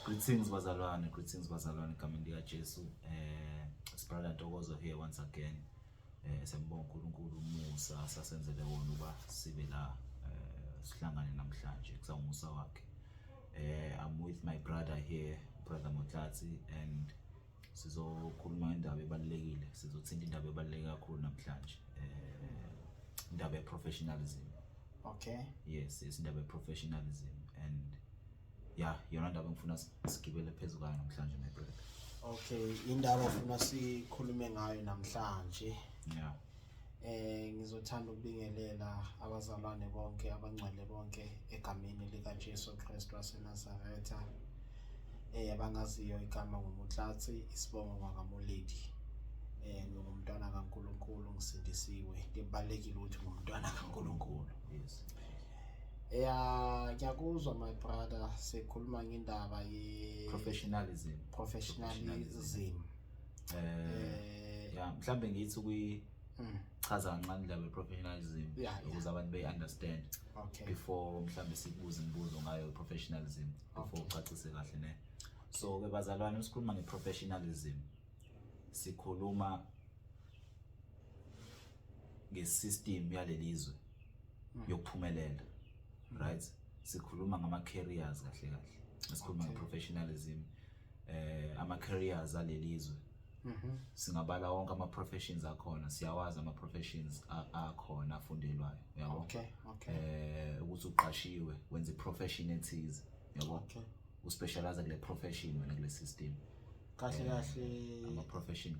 Greetings bazalwane, egameni lika Jesu. Brother Ntokozo here once again. Sembonga uNkulunkulu umusa sasenzele wona uba sibe la sihlangane namhlanje kusawumusa wakhe. I'm with my brother here, brother Motlatsi, and sizokhuluma indaba ebalekile. Sizothinta indaba ebalekile kakhulu namhlanje. Indaba yeprofessionalism. Okay. Yes, it's indaba yeprofessionalism, and yeah, yona ndaba ngifuna sigibele phezulu kwayo namhlanje my brother. Okay, indaba ufuna sikhulume ngayo namhlanje. Yeah. Ngizothanda ukubingelela abazalwane bonke, abangcwele bonke egameni lika Jesu Kristu waseNazaretha. Abangaziyo igama nguMotlatsi, isibongo ngakaMoledi. Ngumntwana kaNkulunkulu ngisindisiwe. Kubalekile ukuthi ngumntwana kaNkulunkulu. Yes. Ngiyakuzwa my brother, sikhuluma ngendaba ye Professionalism. Yeah, mhlambe ngithi ukuyichaza kancane indaba yeprofessionalism ukuze abantu be-understand before mhlambe sibuze imibuzo ngayo professionalism before ucacise kahle ne. So ke bazalwane sikhuluma ngeprofessionalism, sikhuluma ngesystem yalelizwe yokuphumelela, right? Sikhuluma ngama-careers kahle sikhuluma ngeprofessionalism, ama-careers alelizwe. Singabala wonke ama-professions akhona, siyawazi ama-professions akhona afundelwayo, yabo. Ukuthi uqashiwe wenze i-profession ethize, yabo. Uspecialize kule profession wena kule system. Kahle ama-profession.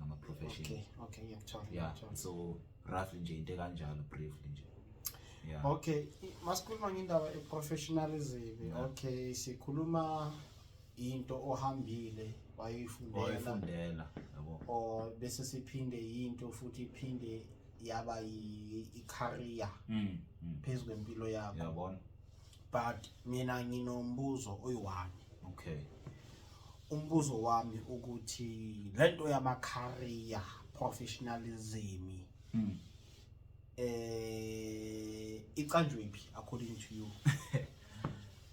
Okay, ngiyakuthola. Yeah, so roughly nje into kanjalo briefly nje. Yeah. Okay, masikhuluma ngendaba yeprofessionalism. Okay, sikhuluma into ohambile wayifundela, yabo. Or bese siphinde into futhi iphinde yaba i-career phezulu kwempilo yakho. Yabona. But mina nginombuzo oyi-one. Okay. Umbuzo wami ukuthi lento yama-career professionalism icanjwephi according to you?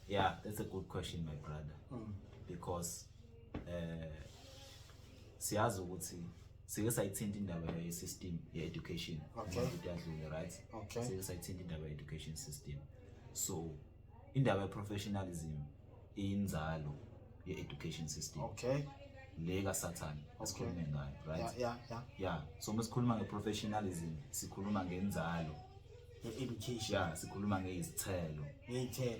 Yeah, that's a good question my brother. Because siyazi ukuthi sike sayithinta indaba ye-system ye-education. Right? Sike sayithinta indaba ye-education system. So indaba ye-professionalism iyinzalo ye-education system. Okay. Le kaSathane esikhulume ngayo, right? Yeah. So masikhuluma ngeprofessionalism sikhuluma ngenzalo ye-education. Yeah, sikhuluma ngezithelo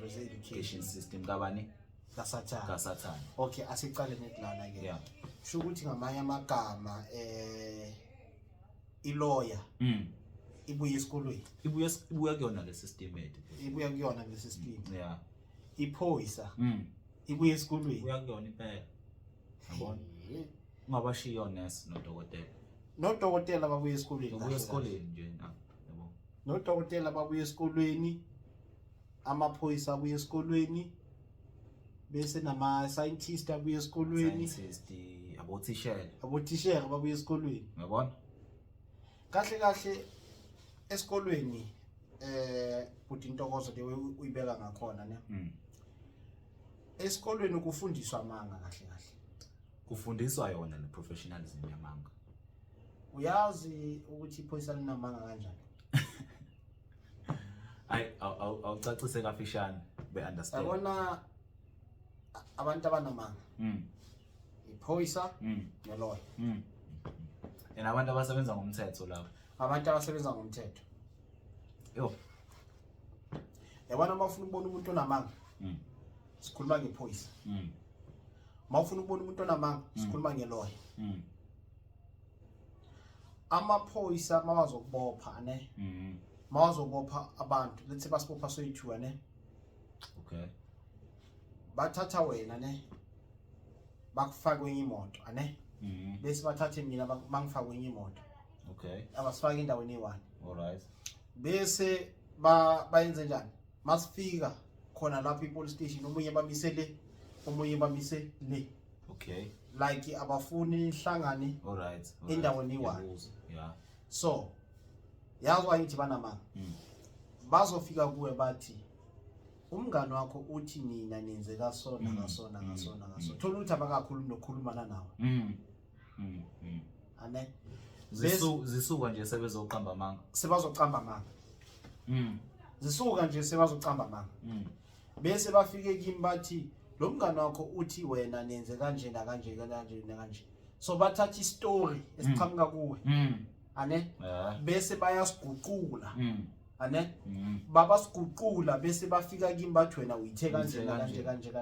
ze-education system kabani? kaSathane. Okay, asicale nekulana ke. Yeah. Sho ukuthi ngamanye amagama i-lawyer ibuye esikolweni. Ibuya kuyona le system Yeah. Iphoyisa ibuye esikolweni. Ibuya kuyona impela. Yabona? Ungabashiya nurse nodokotela. Nodokotela babuye esikolweni. Babuye esikoleni nje yabo. Nodokotela babuye esikolweni. Amaphoyisa abuye esikolweni. Bese nama-scientist abuye esikolweni. Abothishela babuye esikolweni. Yabona? Kahle esikolweni futhi Ntokozo le uyibeka ngakhona ne. Esikolweni kufundiswa amanga kahle. Kufundiswa yona le professionalism yamanga. Uyazi ukuthi iphoyisa linamanga kanjani? Awucacise kafishane be-understand. Yabona abantu abanamanga. Iphoyisa ne-lawyer. And abantu abasebenza ngomthetho lapho. Abantu abasebenza ngomthetho. Yo. Yabona mawufuna ukubona umuntu onamanga. Sikhuluma ngephoyisa. Mawufuna ukubona umuntu onamanga, sikhuluma nge-lawyer. Amaphoyisa mawazokubopha ne. Mawazobopha abantu, let's say basibopha soyi-2 ne. Okay. Bathatha wena ne. Bakufaka kwenye imoto ane. Bese bathathe mina bangifaka kwenye imoto. Okay. Abasifaka endaweni eyi-1. Alright. Bese bayenze njani? Masifika khona lapho i-police station omunye bamise le, omunye bamise le. Okay. Like abafuni ihlangane. Alright. Endaweni eyi-1. Yeah. So yazi why ngithi banamanga. Bazofika kuwe bathi umngani wakho uthi nina nenze kasona ngasona thola ukuthi abakakhulumi nokukhulumana nawe ane zisuka nje sebezoqamba amanga sebazocamba amanga zisuka nje sebazocamba amanga bese bafike kimi bathi lo mngani wakho uthi wena nenze kanje nakanje kanje so bathatha istory esiqhamuka kuwe ane bese bayasiguqula ane baba siguqula bese bafika kimi bathi wena uyithe kanje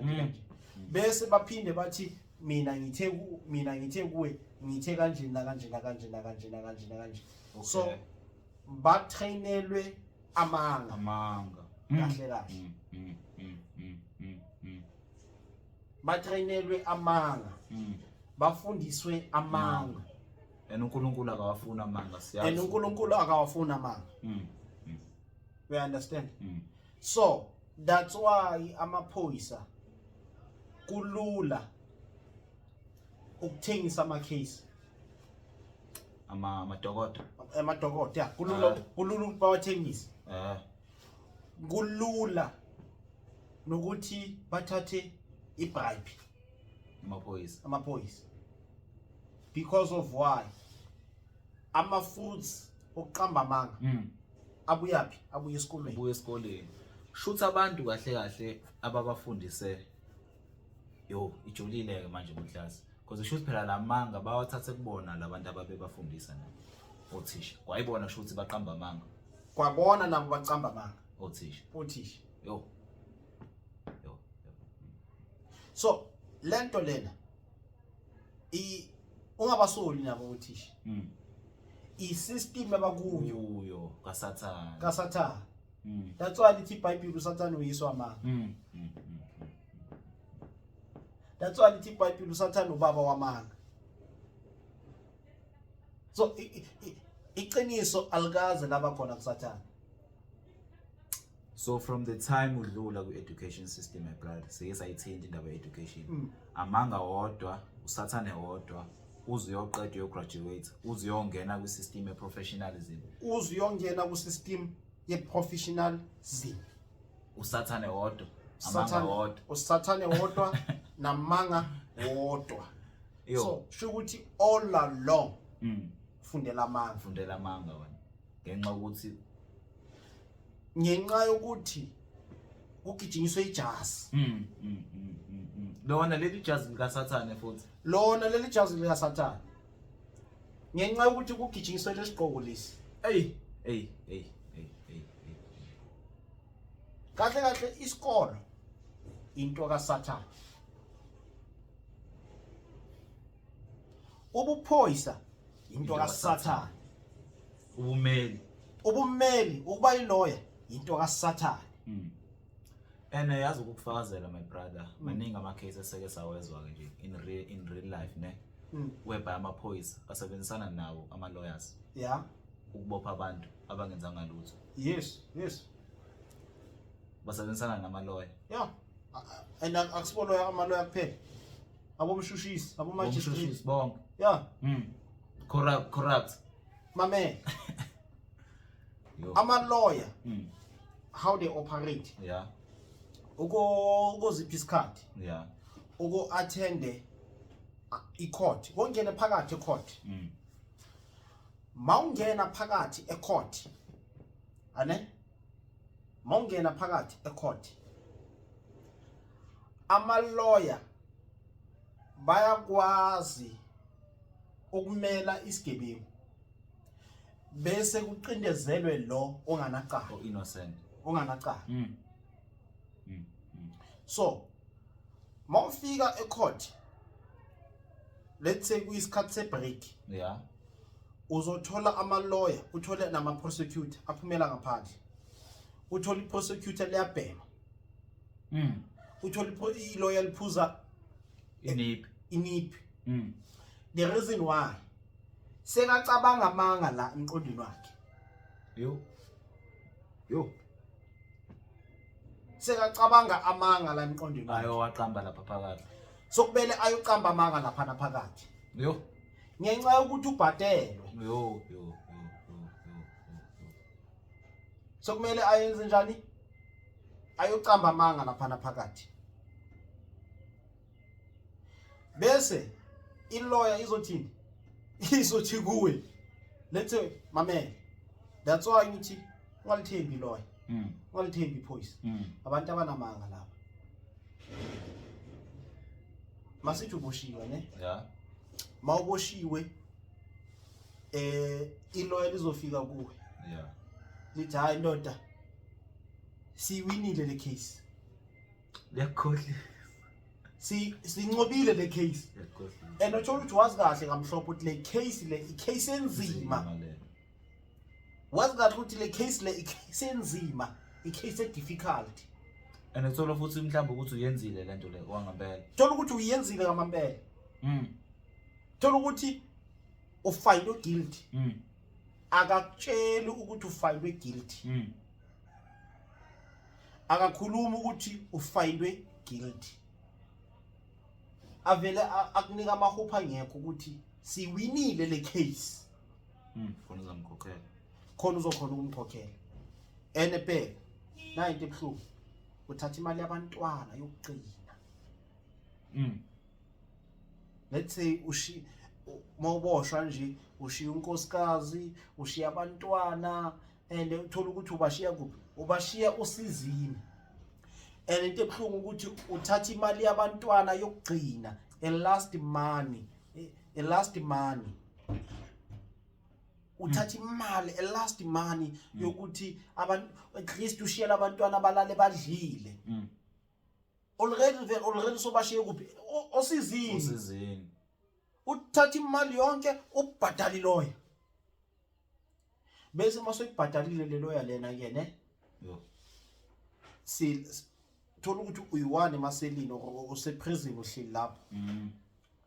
bese baphinde bathi mina ngithe kuwe ngithe kanje nakanje so batrainelwe amanga kahle batrainelwe amanga bafundiswe amanga uNkulunkulu akawafuna amanga siyazi uNkulunkulu akawafuna amanga we understand so that's why amaphoyisa kulula ukuthengisa ama case amadokodo kulula bawathengisa kulula nokuthi bathathe ibribe amaphoyisa because of why ama-fruits okuqamba amanga abuyapi abuye esikolweni shutha abantu kahle ababafundise ijolile ke manje buhlazi because shoot phela lamanga bawathathe kubona labantu ababebafundisa nabo othisha kwayibona shothi baqamba amanga kwabona nabo baqamba amanga othisha so lento lena ungabasoli nabo othisha i-system abakuyo kasathana that's why lithi iBhayibheli usathana uyiswa amanga that's why lithi iBhayibheli usathana ubaba wamanga so iqiniso alikaze laba khona kusathana so from the time udlula ku-education system my brother sayithinta indaba ye-education amanga wodwa usathane wodwa uzuyoqeda uyograduate uzuyongena kwi-system ye-professionalism uzuyongena ku-system ye-professionalism usathane wodwa amanga wodwa usathane wodwa namanga wodwa so sho ukuthi all along fundela amanga wena ngenxa yokuthi ugijinyiswe ijazi lona leli jazi likasathane futhi lona leli jazi likasathane ngenxa yokuthi kugijinyiswe lesigqoko lesi kahle isikolo into kaSathane ubuphoyisa into kaSathane ubumeli ukuba ilawyer into kaSathane yazi ukufakazela my brother maningi ama case eseke sawezwa ke nje in real life ne whereby amaphoyisa asebenzisana nawo ama lawyers ukubopha abantu abangenzanga lutho yes basebenzisana nama lawyer and akusibolo ama-lawyer kuphela abomshushisi abomajistri bonke corrupt mame ama-lawyer how they operate ukozipha isikhathi uko-attende i-court kongena phakathi e-court mawungena phakathi e-court mawungena phakathi e-court ama-lawyer bayakwazi ukumela isigebengu bese kuqindezelwe lo onganaqala innocent onganaqala so mawufika e-court let's say kuyisikhathi se-break uzothola ama-lawyer uthole nama-prosecutor aphumela ngaphandle uthole i-prosecutor liyabhema uthole i-lawyer liphuza iniphi the reason why sekacabanga amanga la emqondweni wakhe sekacabanga amanga la emqondweni wakhe ayowaqamba lapha phakathi sokubele ayoqamba amanga lapha naphakathi ngenxa yokuthi ubhadelwe sokumele ayenze njani ayocamba amanga lapha phakathi bese ilawyer izothini izothi kuwe lethe mamela that's why ngithi ungalithembi ilawyer ungalithembi iphoyisa abantu abanamanga lapha masithi uboshiwe ne yeah mawuboshiwe ilawyer lizofika kuwe yeah lithi hayi ndoda siwinile le case liyakhohlisa sincobile le case liyakhohlisa and uthola ukuthi wazi kahle ngamhlophe ukuthi le case le icase enzima wazi kahle ukuthi le case le icase enzima icase difficult and uthola futhi mhlawumbe ukuthi uyenzile lento le wangempela thola ukuthi uyenzile ngamampela thola ukuthi ufindwe guilty akakutsheli ukuthi ufindwe guilty akakhuluma ukuthi ufindwe guilty avele akunika amahupha ngekho ukuthi siwinile le case khona uzamkhokhela khona uzokhona ukumkhokhela enebhe na into ebhlungu uthatha imali yabantwana yokuqina let's say mawuboshwa nje ushiya unkosikazi ushiya abantwana and uthola ukuthi ubashiya kuphi ubashiya usizini and into ebhlungu ukuthi uthatha imali yabantwana yokugcina last money uthatha imali last money yokuthi abantu at least ushiyela abantwana abalale badlile already sobashiye kuphi osizini uthatha imali yonke ubhadala iloya bese masoyibhadalile le loya lena ke ne yo thola ukuthi uyiwane emaselini use prison uhleli lapha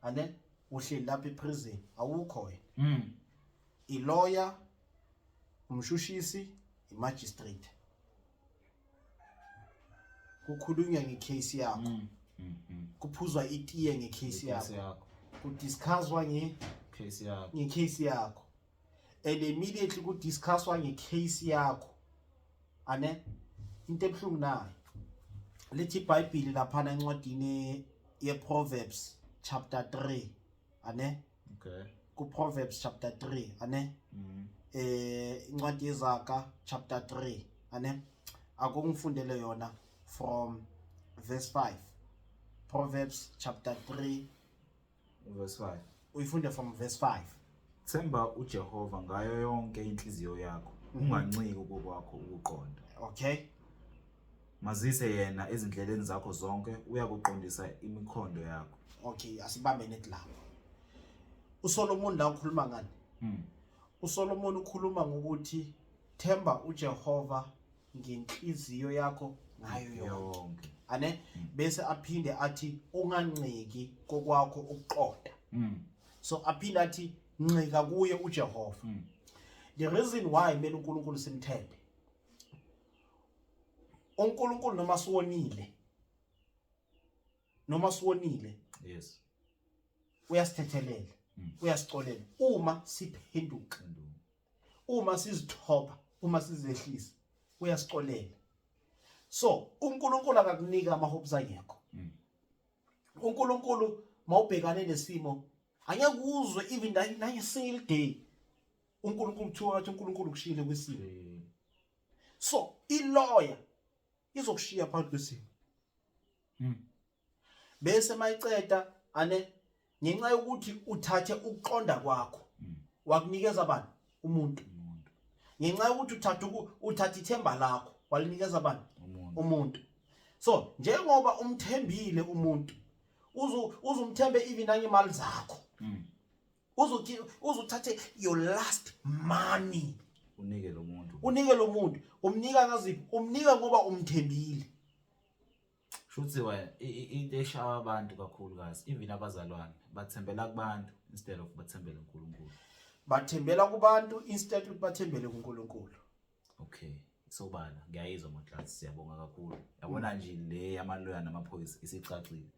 ane uhleli lapha eprison awukho wena ilawyer umshushisi imagistrate kukhulunywa ngecase yakho kuphuzwa itiye ngecase yakho kudiscusswa ngecase yakho and immediately kudiscusswa ngecase yakho ane into ebhlungu nayo lethi iBhayibheli lapha encwadini yeProverbs chapter 3 ane okay ku Proverbs chapter 3 ane incwadi yeZaga chapter 3 ane akungifundele yona from verse 5 Proverbs chapter 3 verse 5 uyifunde from verse 5 themba uJehova ngayo yonke inhliziyo yakho unganciki kokwakho ukuqonda okay mazise yena ezindleleni zakho zonke uyakuqondisa imikhondo yakho okay asibambe net lapho uSolomon la ukhuluma ngani uSolomon ukhuluma ngokuthi themba uJehova ngenhliziyo yakho ngayo yonke ane bese aphinde athi unganciki kokwakho ukuqonda so aphinde athi ncika kuye uJehova the reason why mele uNkulunkulu simthembe uNkulunkulu noma siwonile yes uyasithethelela uyasicolela uma siphenduka uma sizithoba uma sizehlisa uyasicolela so uNkulunkulu akakunika amahopes angekho uNkulunkulu mawubhekane nesimo angeke uzwe even nanye single day uNkulunkulu kuthiwa ukuthi uNkulunkulu kushiyile kwesimo so ilawyer izokushiya phakathi kwesimo bese mayiceda ane ngenxa yokuthi uthathe ukuqonda kwakho wakunikeza abantu umuntu ngenxa yokuthi uthatha ithemba lakho walinikeza abantu umuntu so njengoba umthembile umuntu uzumthembe even nangimali zakho uzuthathe your last money unike lo muntu umnika ngaziphi umnika ngoba umthembile shuthi wena into eshaya abantu kakhulu kazi even abazalwane bathembela kubantu instead of bathembele uNkulunkulu bathembela kubantu instead of bathembele kuNkulunkulu okay sobala ngiyayizwa maklasi siyabonga kakhulu yabona nje le yamaloya namaphoyisa isicacile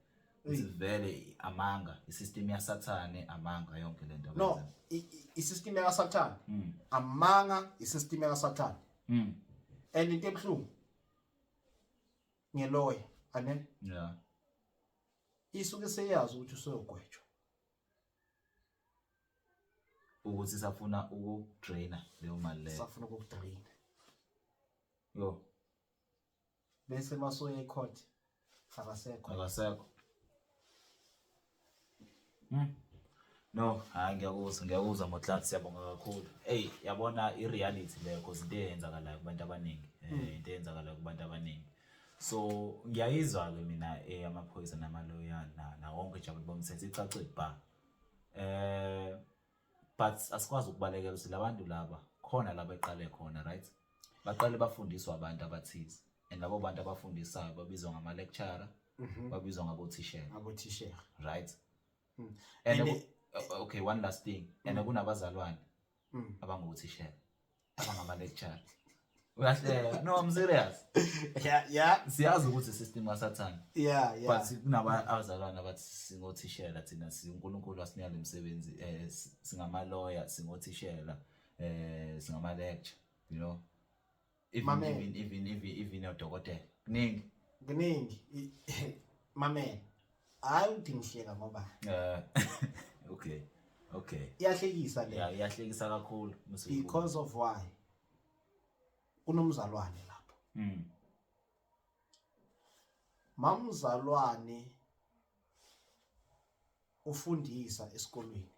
sivele amanga isystem yasathane amanga yonke lento no isystem yasathane amanga isystem yasathane and into ebhlungu ngeloya ane yeah isuke seyazi ukuthi usuyogwetshwa ukuthi safuna ukudraina leyo mali leyo safuna ukudrain yo bese masoya ecourt akasekho no hayi ngiyakuzwa Motlanthe siyabonga kakhulu hey yabona ireality leyo because into eyenzakalayo kubantu abaningi into eyenzakalayo kubantu abaningi so ngiyayizwa ke mina amaphoyisa namaloya na wonke ijabule bomthetho icacile ba but asikwazi ukubalekela ukuthi labantu laba khona la beqale khona right baqale bafundiswa abantu abathize and labo bantu abafundisayo babizwa ngama lecturer babizwa ngabothisha right and okay one last thing and kunabazalwane abangothisha abangama lecturer uyahle no I'm serious yeah siyazi ukuthi system kaSathane yeah but kunabazalwane abathi singothishela thina uNkulunkulu asinikele umsebenzi singama lawyer singothishela singama lecturer you know even udokotela kuningi mame hayi udingiseka ngoba okay iyahlekisa le yeah iyahlekisa kakhulu because of why kunomzalwane lapho mamzalwane ufundisa esikolweni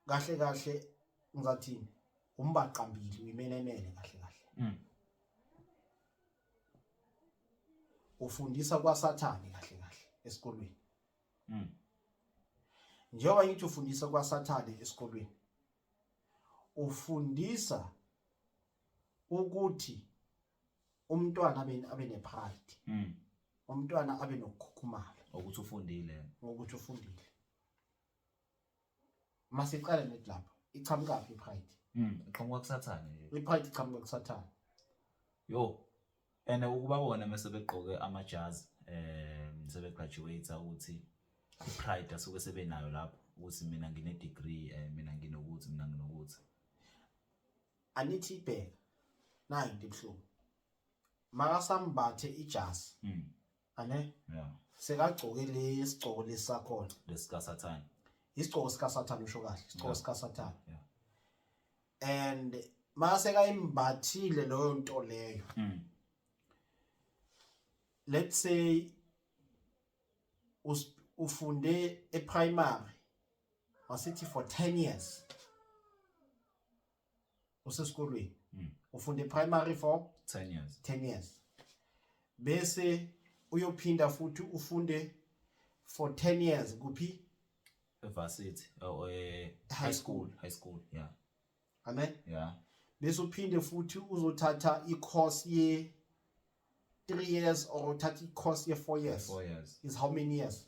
kahle ngizathini umbaqambili uyimenenene kahle ufundisa kwaSathane kahle esikolweni njengoba ngithi ufundisa kwaSathane esikolweni ufundisa ukuthi umntwana abe nepride umntwana abe nokukhukhumala ukuthi ufundile masiqale nethi lapho ichamuka phi ipride iqhamuka kuSathane nje ipride ichamuka kuSathane yo and ukuba bona mase begqoke amajazi sebe graduate ukuthi ipride asuke sebenayo lapho ukuthi mina ngine degree mina nginokuthi anithi ibheka nayi into ebhlungu makasambathe ijazi ane yeah sekagcoke lesigcoko lesakhona lesikaSathane isigcoko sikaSathane usho kahle isigcoko sikaSathane yeah and mase kayimbathile leyo nto leyo let's say ufunde eprimary wasithi for 10 years usesikolweni ufunde primary for 10 years bese uyophinda futhi ufunde for 10 years kuphi varsity or high school yeah amen yeah bese uphinde futhi uzothatha icourse ye 3 years or uthatha icourse ye 4 years 4 years is how many years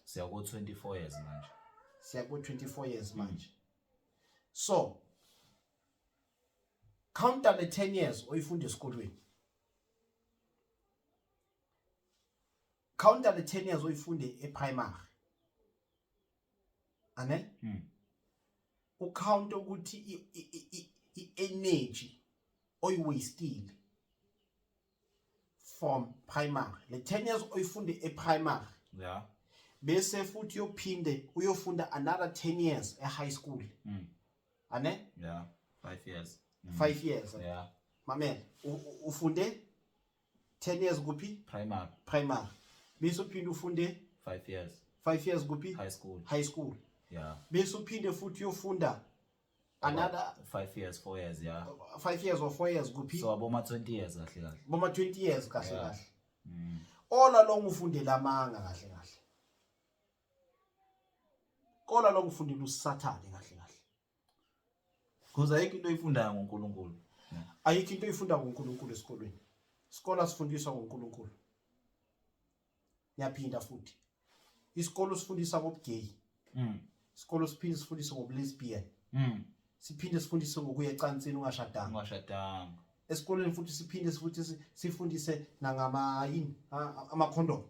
siya ku 24 years manje siya ku 24 years manje so counter the 10 years oyifunda esikolweni counter the 10 years oyifunde eprimary ane ucount ukuthi i-energy oyiwastile from primary le 10 years oyifunde eprimary yeah bese futhi uyophinde uyofunda another 10 years e-high school ane yeah 5 years 5 years yeah mamela ufunde 10 years kuphi primary bese uphinde ufunde 5 years 5 years kuphi high school yeah bese uphinde futhi uyofunda another 5 years 4 years yeah 5 years or 4 years kuphi so aboma 20 years kahle boma 20 years kahle mm all along ufunde lamanga kahle all along ufundile uSathane kahle kuze ayikho into oyifundayo ngoNkulunkulu ayikho into oyifunda ngoNkulunkulu esikolweni isikole sifundiswa ngoNkulunkulu yaphinda futhi isikole sifundisa ngobugay isikole siphinde sifundise ngobulesbian siphinde sifundise ngokuya ecansini ungashadanga esikoleni futhi siphinde sifundise nangama yini ama-condom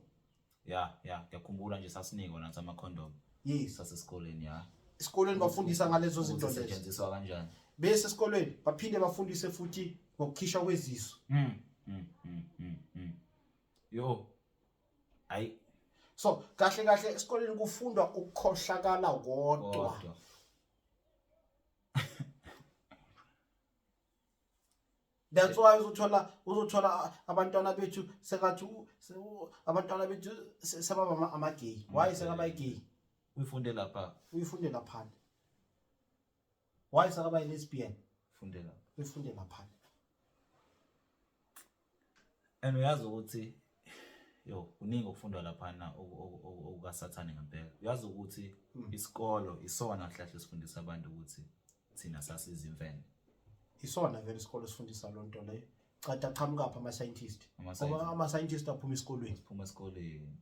yeah ngiyakhumbula nje sasinikwa nathi ama-condom yes sasesikoleni yeah esikoleni bafundisa ngalezo zinto lezo setshenziswa kanjani bese esikolweni baphinde bafundise futhi ngokukhishwa kweziso. Yo ayi So kahle esikoleni kufundwa ukukhohlakala kodwa. That's why uzothola abantwana bethu sekathi abantwana bethu sebaba amagay. Why sekaba igay? uyifunde lapha. Uyifunde lapha. Why sekaba lesbian? Ufunde lapha. Uyifunde lapha. And uyazi ukuthi yo uningi ukufundwa lapha na okukasathane ngempela. Uyazi ukuthi isikolo isona hlahle sifundisa abantu ukuthi thina sasiza imvene. Isona vele isikolo sifundisa lo nto leyo. Qada qhamuka apha ama scientist. Ngoba ama scientist aphuma esikolweni. Siphuma esikoleni.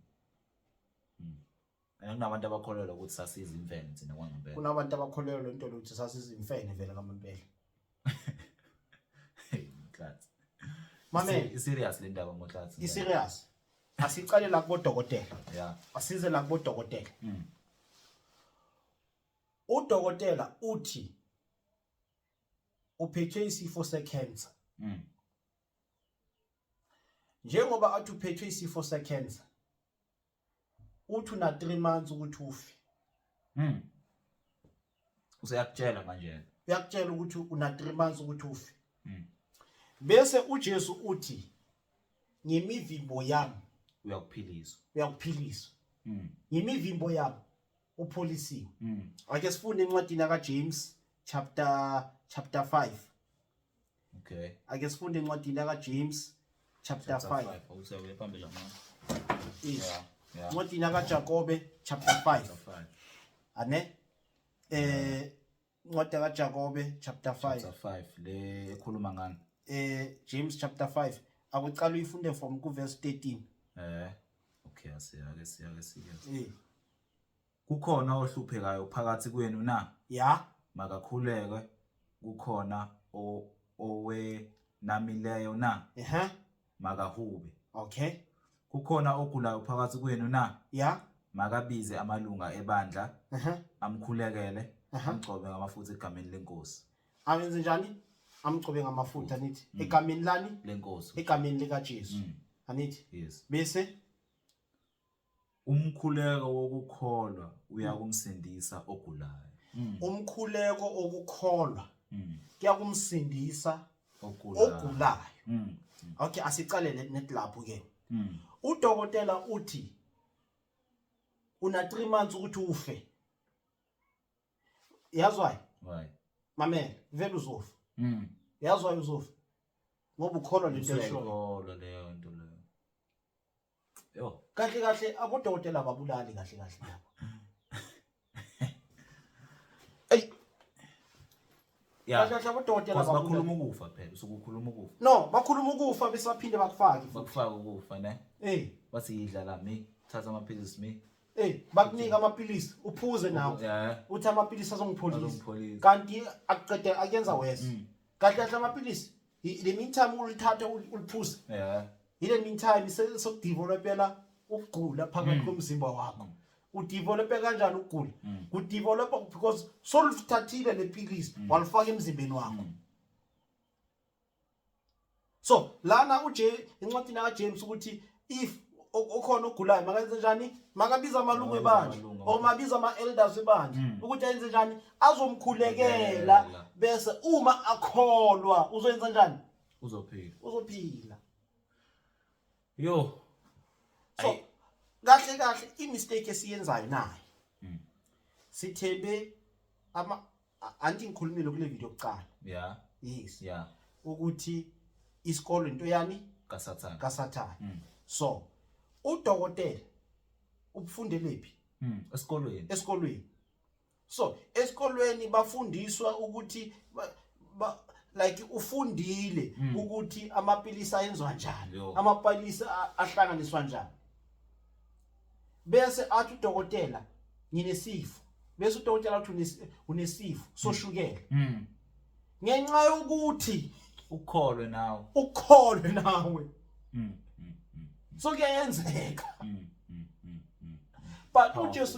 Kunabantu abakholelwa ukuthi sasiza imvene thina kwangempela. Kunabantu abakholelwa lo nto ukuthi sasiza imfene vele ngempela. Class. Mame, serious le ndaba ngohlathi. I-serious. Asicale la kubodokotela. Yeah. Asize la kubodokotela. Udokotela uthi uphethwe isifo secancer. Njengoba athi uphethwe isifo secancer, uthi una 3 months ukuthi ufe. Useyakutshela manje. Uyakutshela ukuthi una 3 months ukuthi ufe. Bese uJesu uthi ngemivimbo yami uyakuphilisa. Ngemivimbo yami upholisiwe. Ake sifunde encwadini kaJames chapter 5. Okay. Ake sifunde encwadini kaJames chapter 5. Awusewe phambili manje. Yeah. Encwadini kaJakobe chapter 5. Ane encwadi kaJakobe chapter 5. Chapter 5 le ekhuluma ngani? James chapter 5. Akuqala uyifunde from ku verse 13. Okay, asiyake. Kukhona ohluphekayo phakathi kwenu na? Yeah. Makakhuleke. Kukhona owenamileyo na? Makahube. Okay. Kukhona ogulayo phakathi kwenu na? Yeah. Makabize amalunga ebandla. Amkhulekele. Amgcobe ngamafutha egameni lenkosi. Awenze njani? Amgcobe ngamafutha nithi egameni lani? Lenkosi. Egameni lika Jesu. Anithi? Yes. Bese umkhuleko wokukholwa uyakumsindisa ogulayo. Umkhuleko okukholwa kuyakumsindisa ogulayo. Okay, asicalele net lapho ke. Udokotela uthi una 3 months ukuthi ufe. Yazwa? Why? Mame, vele uzofa. Yazwa uzofa. Ngoba ukholwa lento esho. Ukholwa leyo nto leyo. Yo, Kahle abodokotela babulali kahle lapho. Yeah. Kahle abodokotela bakhuluma ukufa phela, usukukhuluma ukufa. No, bakhuluma ukufa bese baphinde bakufake. Bakufaka ukufa ne? Bathi idla lami, thatha amaphilisi mi. Bakunika amapilisi uphuze nawo. Yeah. Uthi amapilisi azongipholisa. Kanti aqede akuyenza wese. Kahle amapilisi. The meantime ulithatha uliphuza. Yeah. In the meantime sokudevelopela ukugula phakathi komzimba wakho. Udevelope kanjani ukugula? Udevelopa because soluthathile lepilisi walifaka emzimbeni wakho. So lana encwadini kaJames ukuthi if okhona ogulayo makayenze njani? Makabiza amalungu ebandla mabiza ama-elders ebandla ukuthi ayenze njani? Azomkhulekela bese uma akholwa uzoyenza njani? Uzophila. Yo. So kahle imistake esiyenzayo nayo. Sithembe anti ngikhulumile kule video yokuqala. Yeah. Yes. Yeah. Ukuthi isikolo into yani kasathana. So udokotela ubufundele phi? Esikolweni. So esikolweni bafundiswa ukuthi like ufundile ukuthi amapilisi ayenzwa njani, amapilisi ahlanganiswa njani. Bese athi udokotela nginesifo. Bese udokotela uthi unesifo soshukela. Ngenxa yokuthi ukholwe nawe. So kuyenzeka. But uJesu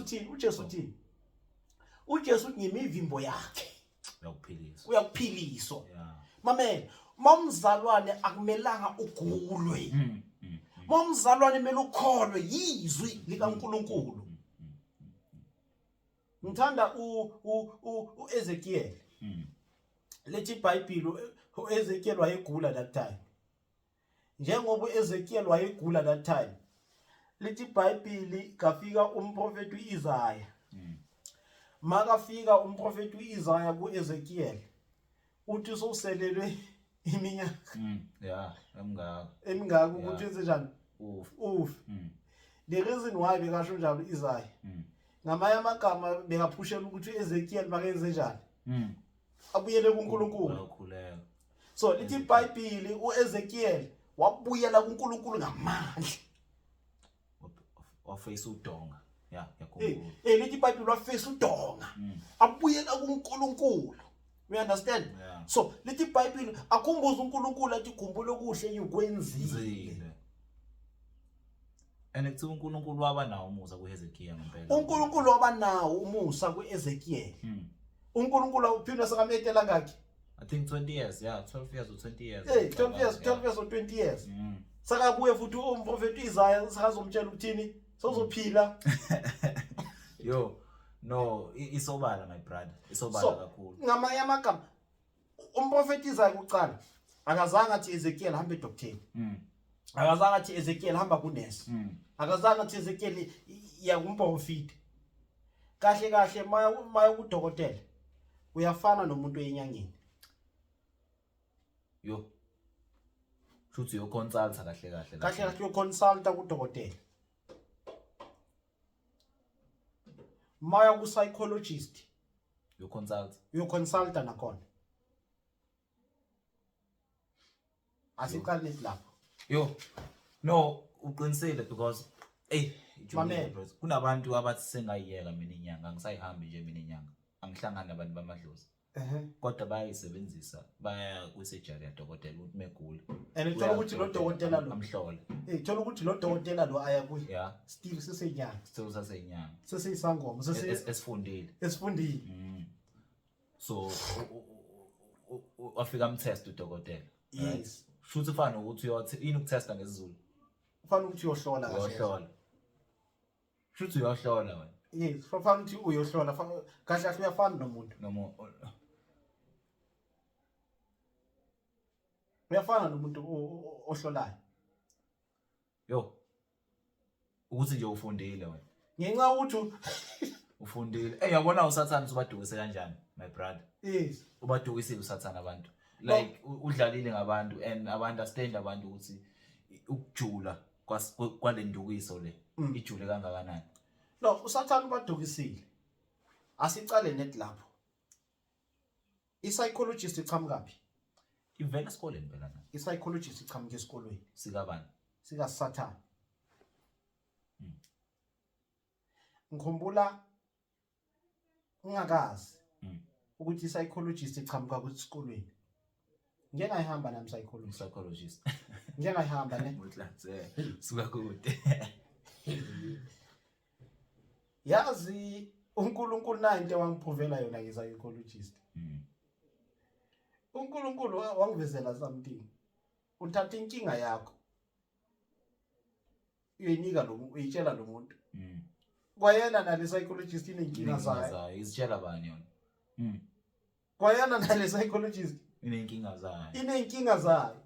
uthi ngimivimbo yakhe. uyakuphilisa yeah mamela mamzalwane akumelanga ugulwe mamzalwane kumele ukholwe yizwi likaNkuluNkulu ngithanda uEzekiel lethi iBhayibheli uEzekiel wayegula that time njengoba uEzekiel wayegula that time lithi iBhayibheli kafika umprofeti uIsaya makafika umprofeti uIsaya kuEzekiel uthi soselelwe iminyaka yeah emingaka ukuthi wenze njani the reason why bekasho njalo uIsaya ngamanye amagama bekaphushela ukuthi uEzekiel makenze njani abuyele kuNkulunkulu so lithi iBhayibheli uEzekiel wabuyela kuNkulunkulu ngamandla waface udonga lithi iBhayibheli waface udonga abuyela kuNkulunkulu we understand so lithi iBhayibheli akhumbuza uNkulunkulu athi khumbula okuhle ukwenzile and kuthi uNkulunkulu waba nawo umusa kuHezekiya ngempela uNkulunkulu waba nawo umusa kuEzekiel uNkulunkulu uphindwa sakametela ngakhe I think 20 years 12 years or 20 years 12 years or 20 years sakabuye futhi umprofeti uIsaya sakazomtshela ukuthini sozophila yo no isobala my brother isobala kakhulu ngamanye amagama umprofeti Isaya kuqala akazange athi Ezekiel hambe edoctoreni akazange athi Ezekiel hamba kunesi akazange athi Ezekiel ya kumprofeti kahle maya kudokotela uyafana nomuntu enyangeni yo futhi yo consult kahle yo consult kudokotela maya ku psychologist yo consult nakhona asiqale lapho yo no uqinisele because kunabantu abathi sengayiyeka mina inyanga angisayihambi nje mina inyanga angihlangana nabantu bamadlozi kodwa bayayisebenzisa baya kwisurgery yadokotela ukuthi megula and uthola ukuthi lo dokotela lo amhlole uthola ukuthi lo dokotela lo aya kuye yeah still sesenyanga sesisangoma esifundile so afika amtest udokotela yes futhi ufana ukuthi uyothi ini ukutesta ngesizulu ufana ukuthi uyohlola futhi uyohlola wena yes ufana ukuthi uyohlola kahle uyafana nomuntu uyafana nomuntu ohlolayo yo ukuthi nje ufundile wena ngenxa ukuthi ufundile uyabona usathana ubadukise kanjani my brother yes ubadukisile usathana abantu like udlalile ngabantu and understand abantu ukuthi ukujula kwalendukiso le ijule kangakanani no usathana ubadukisile asicale net lapho i-psychologist iqhamukapi ivela esikoleni phela na i-psychologist iqhamuka esikolweni sikabani sika Sathana ngikhumbula ungakazi ukuthi i-psychologist iqhamuka kwesikolweni ngeke ngihamba nami psychologist ngeke ngihamba ne mutlatse suka kude yazi uNkulunkulu nayo into wangiprovela yona nge-psychologist uNkulunkulu wangivezela something uthatha inkinga yakho uyinika uyitshela lo muntu kwayena nale psychologist inenkinga zayo izitshela bani yona kwayena nale psychologist inenkinga zayo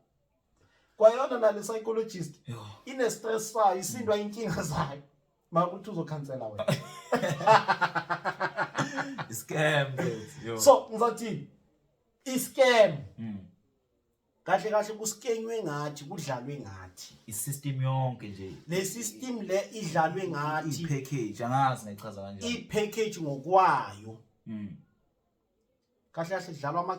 kwayona nale psychologist ine stress sayo isindwa inkinga zayo makuthi uzokhansela wena scam yo so ngizathi iscam kahle kuskenywe ngathi kudlalwe ngathi isystem yonke nje le system le idlalwe ngathi ipackage angazi ngayichaza kanjani ipackage ngokwayo kahle idlalwa ama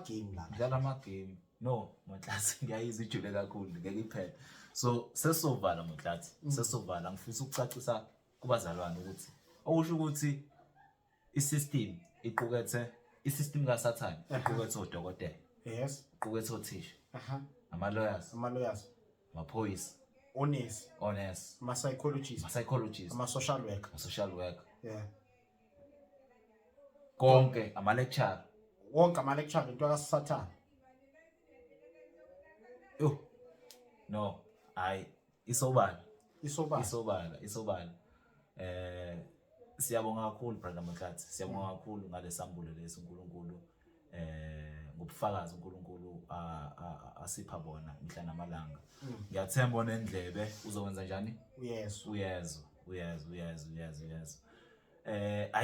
game no Motlatsi ngiyayizwa ijule kakhulu ngeke iphela so sesovala Motlatsi sesovala ngifisa ukucacisa kubazalwane ukuthi okusho ukuthi isystem iqukethe isystem kaSathane iqukethe odokotela yes iqukethe othisha ama lawyers amaphoyisa honest ama psychologists ama social worker konke ama lecturer wonke ama lecture into kaSathane. Yo. No, isobala. Isobala. Isobala. Siyabonga kakhulu brother Makathi. Siyabonga kakhulu ngale sambulo lesi uNkulunkulu ngobufakazi uNkulunkulu asipha bona mhla namalanga. Ngiyathemba onendlebe uzokwenza njani? Uyezwa.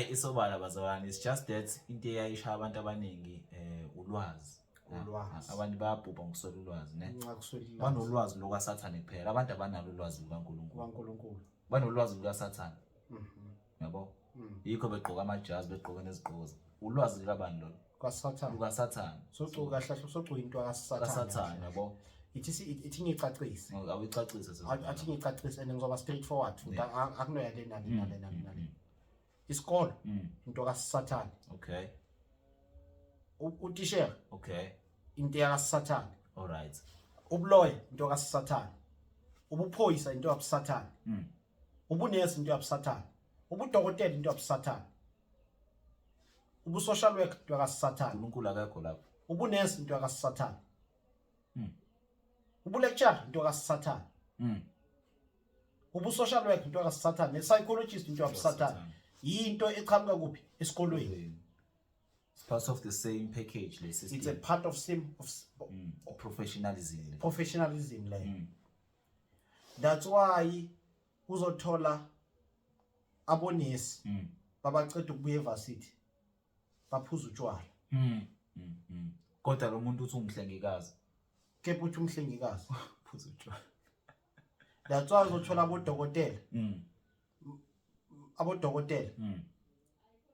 Isobala bazalwane, it's just that into eyayishaya abantu abaningi ulwazi. Abantu bayabhubha ngokuswela ulwazi ne. Banolwazi lokaSathane kuphela. Abantu abanalo ulwazi lukaNkulunkulu. Banolwazi lukaSathane. Yabo? Yikho begqoka amajazi, begqoka nezigqoko. Ulwazi likabani lolo? LukaSathane. Socuka kahle socuka into kaSathane, yabo? Ithi ngicacise. Awuyicacise sezona. Athi ngicacise and ngizoba straight forward. Akunoya nani. Isikolo into kaSathane. Okay. Utishera. Okay. Into kaSathane. All right. Ubuloya into kaSathane. Ubuphoyisa into kaSathane. Ubunesi into kaSathane. Ubudokotela into kaSathane. Ubusocial work into kaSathane. uNkulunkulu akekho lapho. Ubunesi into kaSathane. Ubulecture into kaSathane. Ubusocial work into kaSathane. Psychologist into kaSathane. Yinto eqhamuka kuphi esikolweni. It's part of the same package lesi. It's a part of same professionalism. Professionalism like. That's why uzothola abonesi babaceda ukubuya evarsity baphuza utshwala. Kodwa lo muntu uthi umhlengikazi. Kepha uthi umhlengikazi. Phuza utshwala. That's why uzothola abodokotela. Abodokotela.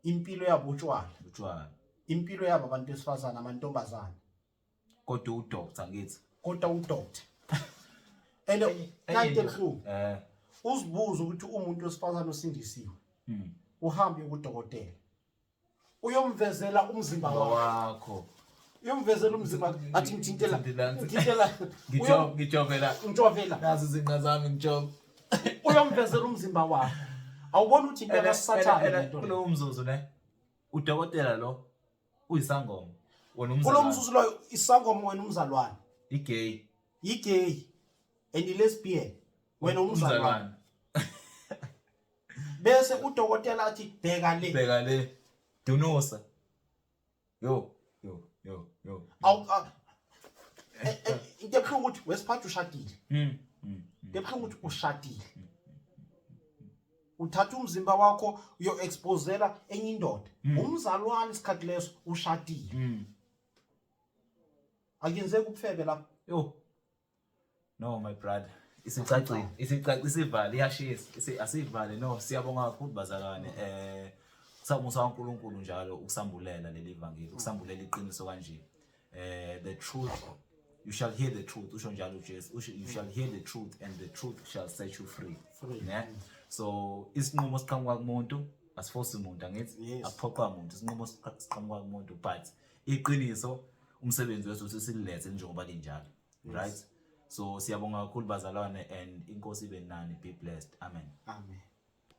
Impilo yabo utshwala. Impilo yabo abantu besifazana amantombazana. Kodwa udoctor ngithi. Kodwa udoctor. And nayithi ebuhlungu. Uzibuza ukuthi umuntu wesifazana osindisiwe. Uhambe kudokotela. Uyomvezela umzimba wakho. Uyomvezela umzimba athi ngithintela. Ngijovela. Nazi izinqa zami ngijova. Uyomvezela umzimba wakho. Awubona ukuthi into kaSathane lento. Kulo umzuzu ne. Udokotela lo uyisangoma. Wena umzalwane. Kulo umzuzu lo isangoma wena umzalwane. Igay. And lesbian wena umzalwane. Bese udokotela athi bheka le. Dunosa. Yo. Into ebuhlungu ukuthi wesiphatha ushadile. Into ebuhlungu ukuthi ushadile. Uthatha umzimba wakho uyo exposela enye indoda. Umzalwane isikhathi leso ushadile. Akenzeki ubufebe lapho. Yo. No my brother. Isivale iyashisa. Asivale no siyabonga kakhulu bazalwane. Samusa uNkulunkulu njalo ukusambulela leli ivangeli, ukusambulela iqiniso kanje. The truth, you shall hear the truth. Usho njalo uJesu, you shall hear the truth and the truth shall set you free. Yeah? So isinqumo siqhamuka kumuntu, asiforce umuntu angithi, akuphoqa umuntu. Isinqumo siqhamuka kumuntu but iqiniso umsebenzi wethu sisilethe njengoba linjalo. Right? So siyabonga kakhulu bazalwane and inkosi ibe nani, be blessed. Amen.